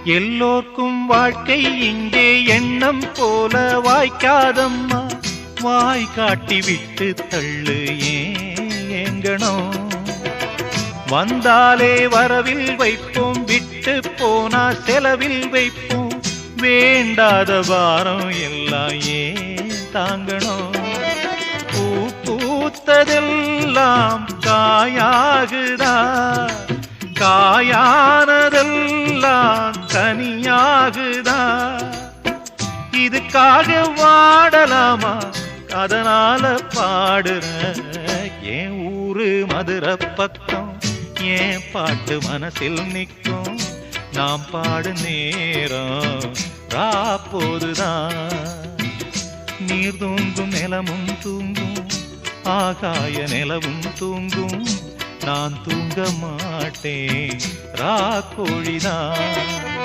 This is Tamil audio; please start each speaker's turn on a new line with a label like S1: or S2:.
S1: எல்லோர்க்கும் வாழ்க்கை இங்கே எண்ணம் போல வாய்க்காதம்மா. வாய் காட்டி விட்டு தள்ளு ஏங்கணும். வந்தாலே வரவில் வைப்போம், விட்டு போனா செலவில் வைப்போம். வேண்டாத பாரம் எல்லாம் ஏன் தாங்கணும். பூ பூத்ததெல்லாம் காயாகுதா, காயானதெல்லாம் கனியாகுதா. இதுக்காக வாடலாமா, அதனால பாடுற. என் ஊரு மதுரை பக்கம், என் பாட்டு மனசில் நிற்கும். நாம் பாடு நேரம் ராப்போதுதான். நீர் தூங்கும் நிலமும் தூங்கும், ஆகாய நிலவும் தூங்கும். நான் தூங்க மாட்டேன், ராக்கோழிதான்.